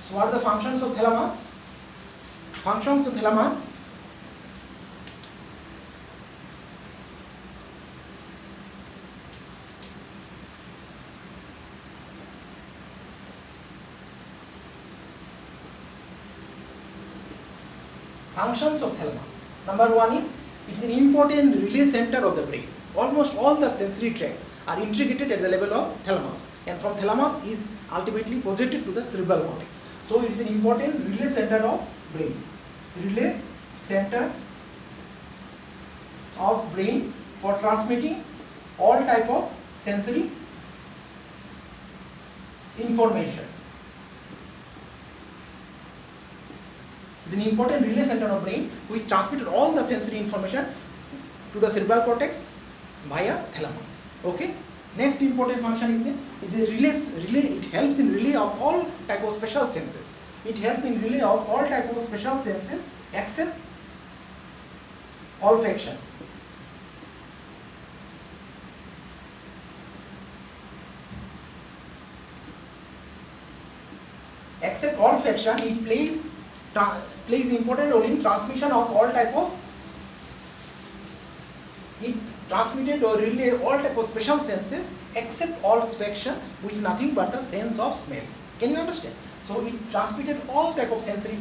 So what are the functions of thalamus? Functions of thalamus. Functions of thalamus. Number one is, it's an important relay center of the brain. Almost all the sensory tracts are integrated at the level of thalamus, and from thalamus is ultimately projected to the cerebral cortex. So it is an important relay center of brain. Relay center of brain for transmitting all type of sensory information. It is an important relay center of brain which transmitted all the sensory information to the cerebral cortex via thalamus. Okay. Next important function is a relay. It helps in relay of all type of special senses. It helps in relay of all type of special senses except olfaction. Except olfaction, it plays important role in transmission of all type of. It transmitted or relay all type of special senses except olfaction, which is nothing but the sense of smell. Can you understand? So it transmitted all type of sensory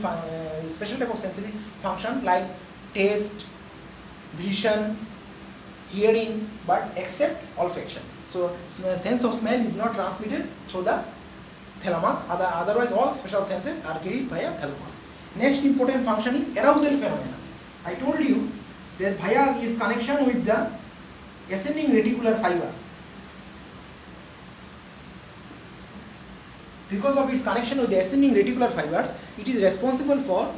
special type of sensory function like taste, vision, hearing, but except olfaction. So sense of smell is not transmitted through the thalamus. Otherwise all special senses are carried via thalamus. Next important function is arousal phenomena. I told you that via its connection with the ascending reticular fibers. Because of its connection with the ascending reticular fibers, it is responsible for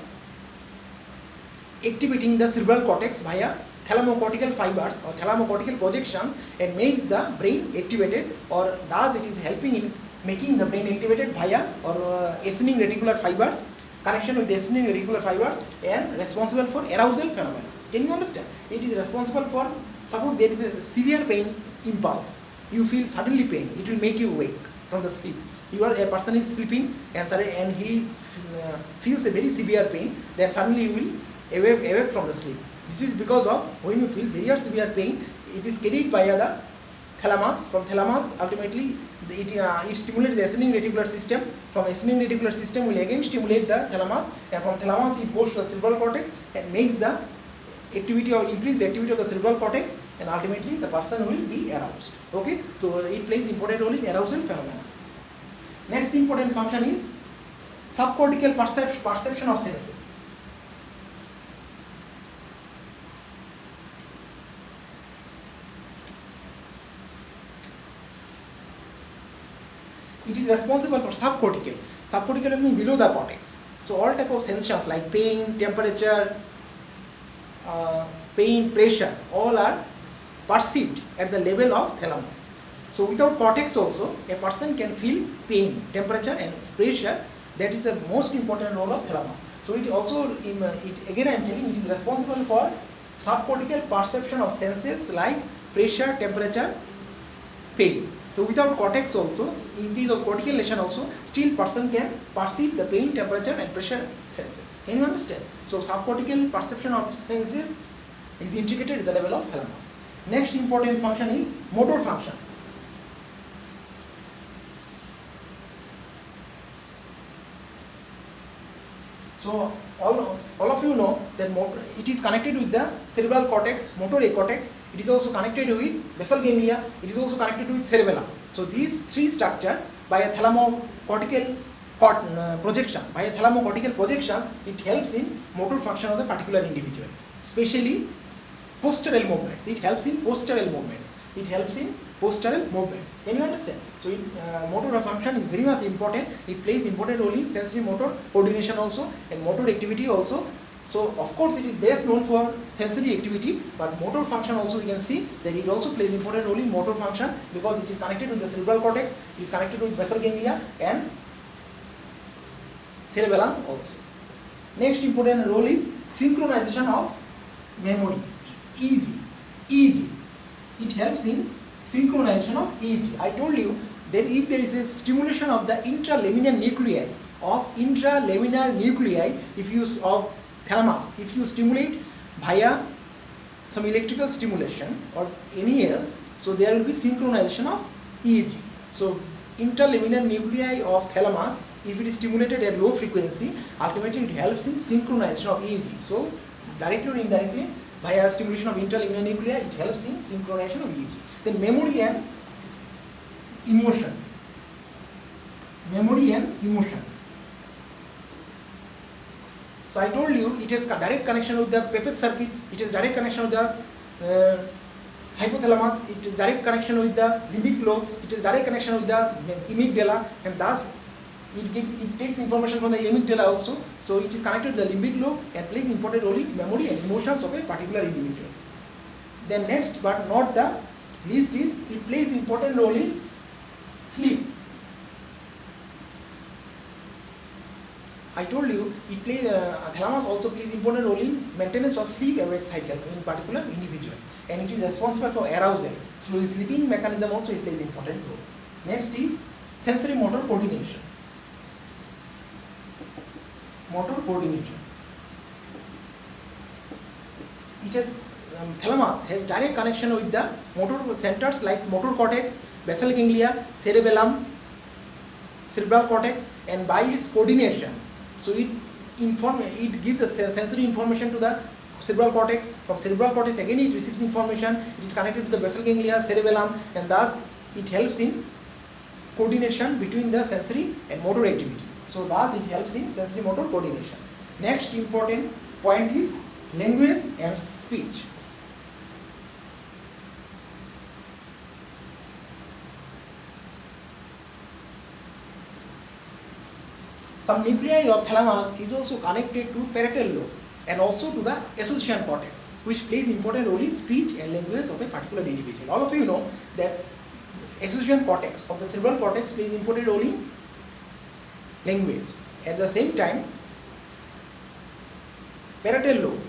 activating the cerebral cortex via thalamocortical fibers or thalamocortical projections and makes the brain activated, or thus it is helping in making the brain activated via or ascending reticular fibers, connection with the ascending reticular fibers, and responsible for arousal phenomena. Can you understand? It is responsible for, suppose there is a severe pain impulse, you feel suddenly pain, it will make you wake from the sleep. A person is sleeping and he feels a very severe pain, then suddenly you will awake from the sleep. This is because of when you feel very severe pain, it is carried via the thalamus. From thalamus, ultimately it stimulates the ascending reticular system. From ascending reticular system will again stimulate the thalamus, and from thalamus it goes to the cerebral cortex and makes the activity or increase the activity of the cerebral cortex, and ultimately the person will be aroused. Okay, so it plays important role in arousal phenomena. Next important function is subcortical perception of senses. It is responsible for subcortical. Subcortical means below the cortex. So all type of sensations like pain, temperature, pain, pressure, all are perceived at the level of thalamus. So without cortex also, a person can feel pain, temperature and pressure. That is the most important role of thalamus. So it also, again I am telling, it is responsible for subcortical perception of senses like pressure, temperature, pain. So without cortex also, in case of cortical lesion also, still person can perceive the pain, temperature and pressure senses. Can you understand? So subcortical perception of senses is integrated at the level of thalamus. Next important function is motor function. So all of you know that it is connected with the cerebral cortex, motor cortex. It is also connected with basal ganglia. It is also connected with cerebellum. So these three structures by a thalamocortical projection, it helps in motor function of the particular individual, especially postural movements. It helps in postural movements. Can you understand? So motor function is very much important. It plays important role in sensory motor coordination also and motor activity also. So of course it is best known for sensory activity, but motor function also we can see that it also plays important role in motor function because it is connected with the cerebral cortex, it is connected with basal ganglia and cerebellum also. Next important role is synchronization of memory, EEG. It helps in synchronization of EEG. I told you that if there is a stimulation of the intralaminar nuclei, of intralaminar nuclei of thalamus if you stimulate via some electrical stimulation or any else, so there will be synchronization of EEG. So intralaminar nuclei of thalamus, if it is stimulated at low frequency, ultimately it helps in synchronization of EEG. So directly or indirectly, via stimulation of intralaminar nuclei, it helps in synchronization of EEG. Then memory and emotion. Memory and emotion. So I told you it has direct connection with the Pepet circuit, it is direct connection with the hypothalamus, it is direct connection with the limbic lobe, it is direct connection with the amygdala, and thus it takes information from the amygdala also. So it is connected to the limbic lobe and plays important role in memory and emotions of a particular individual. Then next but not the least is it plays important role is sleep. I told you it plays thalamus also plays important role in maintenance of sleep awake cycle in particular individual, and it is responsible for arousal. So in sleeping mechanism also it plays important role. Next is sensory motor coordination. Motor coordination. It has thalamus has direct connection with the motor centers like motor cortex, basal ganglia, cerebellum, cerebral cortex, and by its coordination, so it gives the sensory information to the cerebral cortex. From cerebral cortex again it receives information. It is connected to the basal ganglia, cerebellum, and thus it helps in coordination between the sensory and motor activity. So thus it helps in sensory motor coordination. Next important point is language and speech. Some nuclei of thalamus is also connected to parietal lobe and also to the association cortex, which plays important role in speech and language of a particular individual. All of you know that association cortex of the cerebral cortex plays important role in language. At the same time, parietal lobe,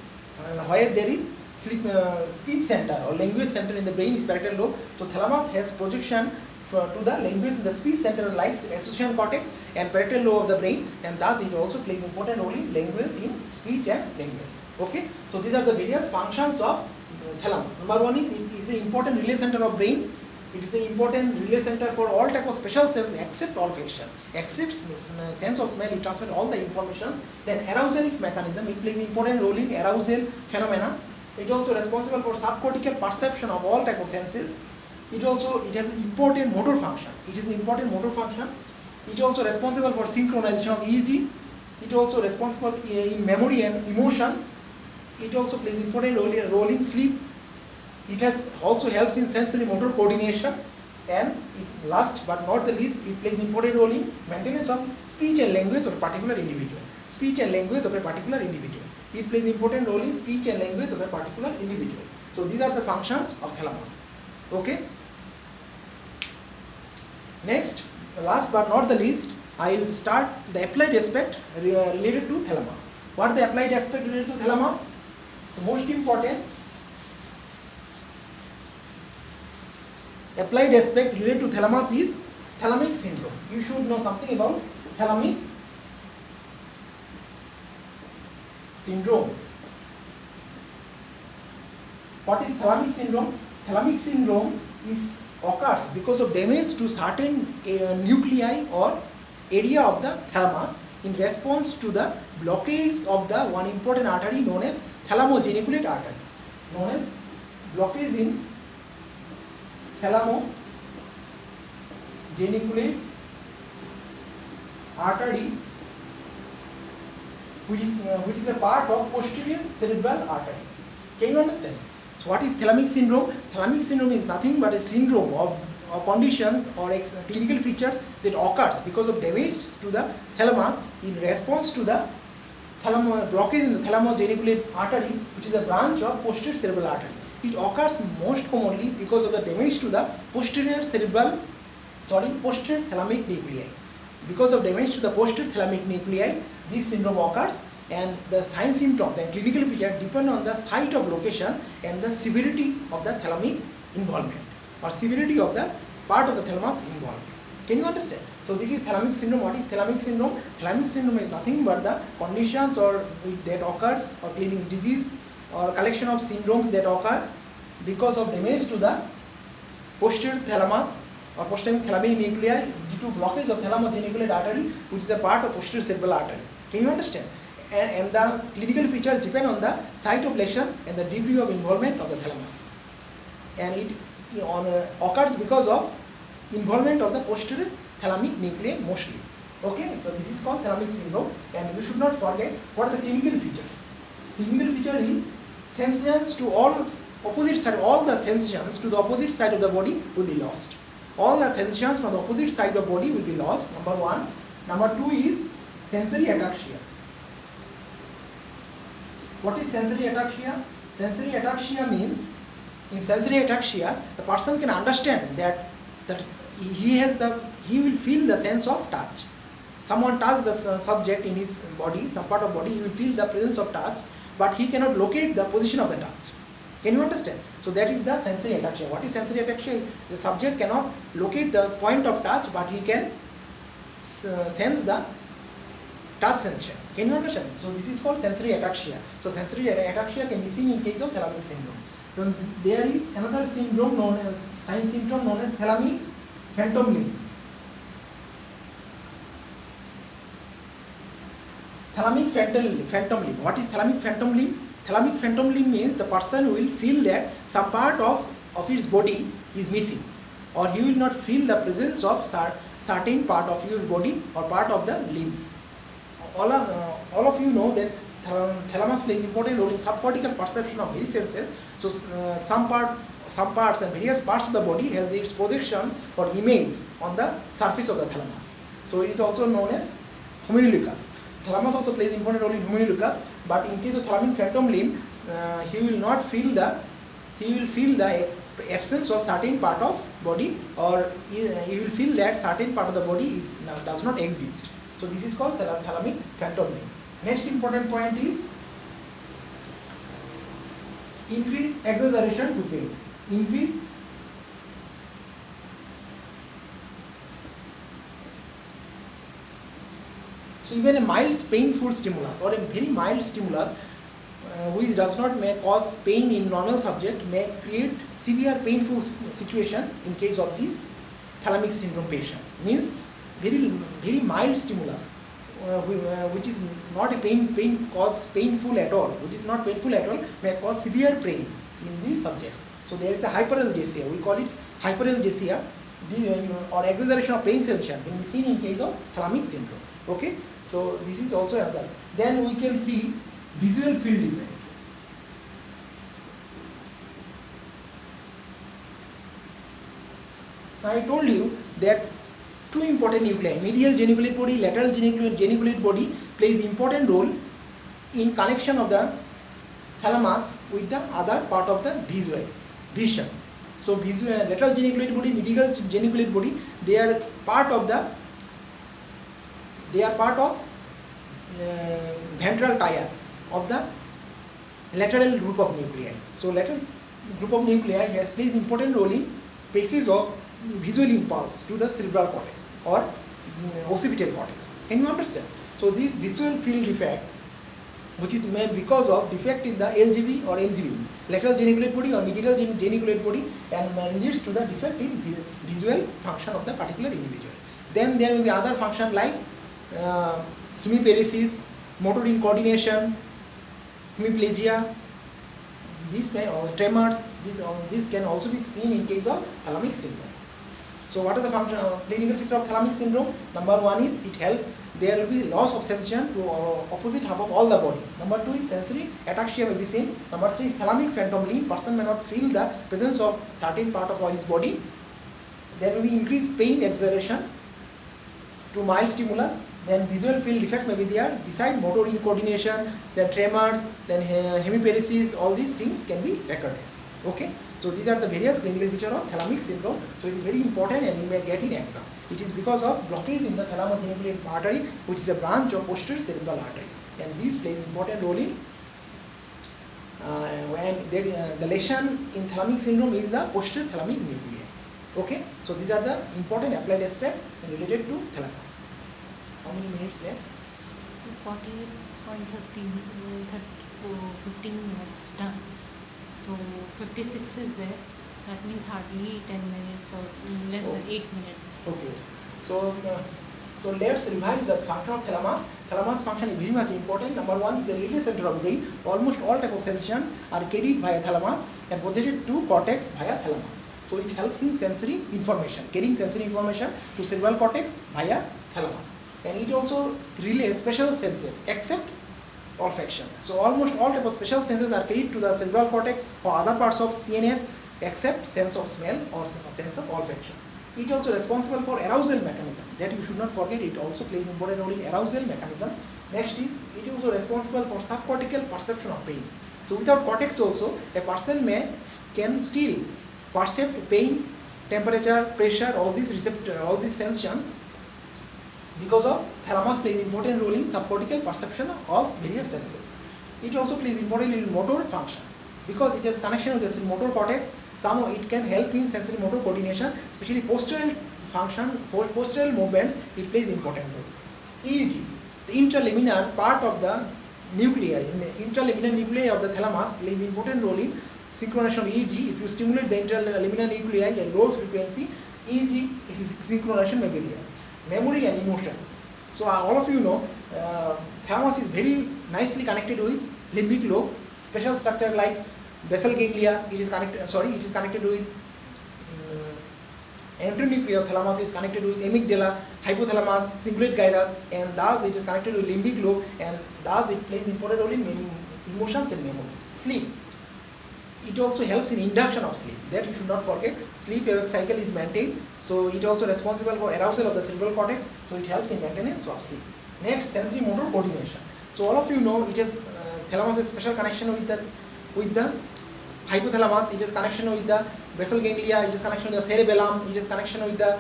where there is speech center or language center in the brain is parietal lobe. So thalamus has projection to the language in the speech center like association cortex and parietal lobe of the brain, and thus it also plays important role in language, in speech and language. Okay, so these are the various functions of thalamus. Number one is it is an important relay center of brain. It is the important relay center for all type of special cells except olfaction. Except sense of smell, it transmits all the informations. Then arousal mechanism, it plays important role in arousal phenomena. It also responsible for subcortical perception of all type of senses. It has important motor function. It is an important motor function. It also responsible for synchronization of EEG. It also responsible in memory and emotions. It also plays important role in sleep. It also helps in sensory motor coordination, and last but not the least, it plays important role in maintenance of speech and language of a particular individual. Speech and language of a particular individual. It plays important role in speech and language of a particular individual. So these are the functions of thalamus. Okay. Next, last but not the least, I will start the applied aspect related to thalamus. What is the applied aspect related to thalamus? So most important applied aspect related to thalamus is thalamic syndrome. You should know something about thalamic syndrome. What is thalamic syndrome? Thalamic syndrome occurs because of damage to certain nuclei or area of the thalamus in response to the blockage of the one important artery known as thalamo-geniculate artery. Known as blockage in thalamo-geniculate artery, which is a part of posterior cerebral artery. Can you understand? So what is thalamic syndrome? Thalamic syndrome is nothing but a syndrome of conditions or clinical features that occurs because of damage to the thalamus in response to the blockage in the thalamo-geniculate artery, which is a branch of posterior cerebral artery. It occurs most commonly because of the damage to the posterior thalamic nuclei. Because of damage to the posterior thalamic nuclei, this syndrome occurs, and the sign, symptoms and clinical features depend on the site of location and the severity of the thalamic involvement or severity of the part of the thalamus involved. Can you understand? So this is thalamic syndrome. What is thalamic syndrome? Thalamic syndrome is nothing but the conditions or that occurs or clinical disease or collection of syndromes that occur because of damage to the posterior thalamus or posterior thalamic nuclei due to blockage of thalamo-geniculate artery, which is a part of posterior cerebral artery. Can you understand? And the clinical features depend on the site of lesion and the degree of involvement of the thalamus. And it occurs because of involvement of the posterior thalamic nuclei mostly. Okay, so this is called thalamic syndrome, and you should not forget what are the clinical features. Clinical feature is sensations to all opposite side, all the sensations to the opposite side of the body will be lost. All the sensations from the opposite side of the body will be lost, number one. Number two is sensory ataxia. What is sensory ataxia? Sensory ataxia means, in sensory ataxia, the person can understand that he will feel the sense of touch. Someone touched the subject in his body, some part of body, he will feel the presence of touch, but he cannot locate the position of the touch. Can you understand? So that is the sensory ataxia. What is sensory ataxia? The subject cannot locate the point of touch, but he can sense the touch sensation. Can you understand? So this is called sensory ataxia. So sensory ataxia can be seen in case of thalamic syndrome. So there is another syndrome known as sign symptom known as thalamic phantom limb. Thalamic phantom limb. What is thalamic phantom limb? Thalamic phantom limb means the person will feel that some part of his body is missing, or he will not feel the presence of certain part of your body or part of the limbs. All of you know that thalamus plays important role in subcortical perception of various senses. So some parts and various parts of the body has its projections or images on the surface of the thalamus. So it is also known as homunculus. Thalamus also plays important role in homunculus, but in case of thalamic phantom limb, he will feel the absence of certain part of body, or he will feel that certain part of the body does not exist. So this is called thalamic phantom limb. Next important point is increase exaggeration to pain. So even a mild painful stimulus or a very mild stimulus which does not cause pain in normal subject may create severe painful situation in case of these thalamic syndrome patients. Means very mild stimulus which is not a painful at all, may cause severe pain in these subjects. So there is a hyperalgesia, we call it hyperalgesia, or exaggeration of pain sensation can be seen in case of thalamic syndrome. Okay, so this is also another. Then we can see visual field effect. Now I told you that two important nuclei, medial geniculate body, lateral geniculate body, plays important role in connection of the thalamus with the other part of the vision. So lateral geniculate body, medial geniculate body, they are part of ventral tire of the lateral group of nuclei. So lateral group of nuclei plays important role in basis of visual impulse to the cerebral cortex or occipital cortex. Can you understand? So this visual field defect, which is made because of defect in the LGB or MGB, lateral geniculate body or medial geniculate body, and leads to the defect in visual function of the particular individual. Then there will be other function like hemiparesis, motor incoordination, hemiplegia, these tremors. This can also be seen in case of thalamic syndrome. So what are the clinical features of thalamic syndrome? Number one is there will be loss of sensation to opposite half of all the body. Number two is sensory ataxia will be seen. Number three is thalamic phantom limb. Person may not feel the presence of certain part of his body. There will be increased pain exaggeration to mild stimulus. Then visual field defect may be there. Beside motor incoordination, then tremors, then hemiparesis, all these things can be recorded. Okay, so these are the various clinical features of thalamic syndrome. So it is very important and you may get in exam. It is because of blockage in the thalamo-geniculate artery, which is a branch of posterior cerebral artery, and these plays important role in when the lesion in thalamic syndrome is the posterior thalamic nuclei. Okay, so these are the important applied aspect related to thalamus. How many minutes left? So 48.13, 15 minutes done. So 56 is there. That means hardly 10 minutes or less than 8 minutes. Okay, so let's revise the function of thalamus. Thalamus function is very much important. Number one is the relay center of brain. Almost all type of sensations are carried via thalamus and projected to cortex via thalamus. So it helps in sensory information, carrying sensory information to cerebral cortex via thalamus. And it also relays special senses except olfaction. So almost all type of special senses are carried to the cerebral cortex or other parts of CNS except sense of smell or sense of olfaction. It also responsible for arousal mechanism, that you should not forget. It also plays important role in arousal mechanism. Next is, it is also responsible for subcortical perception of pain. So without cortex also, a person can still perceive pain, temperature, pressure, all these sensations, because of thalamus plays important role in subcortical perception of various senses. It also plays important in motor function because it has connection with the motor cortex. Somehow it can help in sensory motor coordination, especially postural function, for postural movements. It plays important role. EEG, the intralaminar part of the nuclei, in the intralaminar nuclei of the thalamus plays important role in synchronization of EEG. If you stimulate the intralaminar nuclei at low frequency, EEG synchronization may be there. Memory and emotion. So all of you know, thalamus is very nicely connected with limbic lobe. Special structure like basal ganglia, it is connected with enteronuclear thalamus is connected with amygdala, hypothalamus, cingulate gyrus, and thus it is connected with limbic lobe, and thus it plays important role in emotions and memory. Sleep. It also helps in induction of sleep, that you should not forget. Sleep wake cycle is maintained, so it also responsible for arousal of the cerebral cortex, so it helps in maintenance of sleep. Next, sensory motor coordination. So all of you know, it is thalamus has special connection with the hypothalamus, it is connection with the basal ganglia, it is connection with the cerebellum, it is connection with the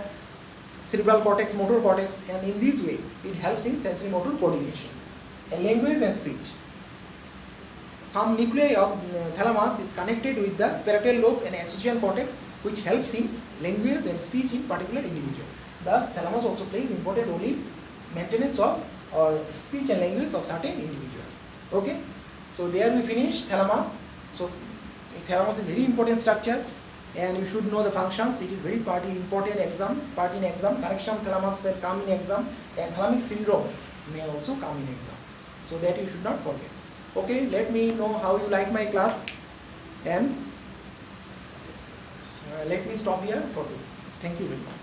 cerebral cortex, motor cortex, and in this way it helps in sensory motor coordination. And language and speech. Some nuclei of thalamus is connected with the parietal lobe and association cortex, which helps in language and speech in particular individual. Thus, thalamus also plays important role in maintenance of or speech and language of certain individual. Okay, so there we finish thalamus. So thalamus is very important structure, and you should know the functions. It is very important exam. Connection of thalamus will come in exam, and thalamic syndrome may also come in exam. So that you should not forget. Okay, let me know how you like my class, and let me stop here for today. Thank you very much.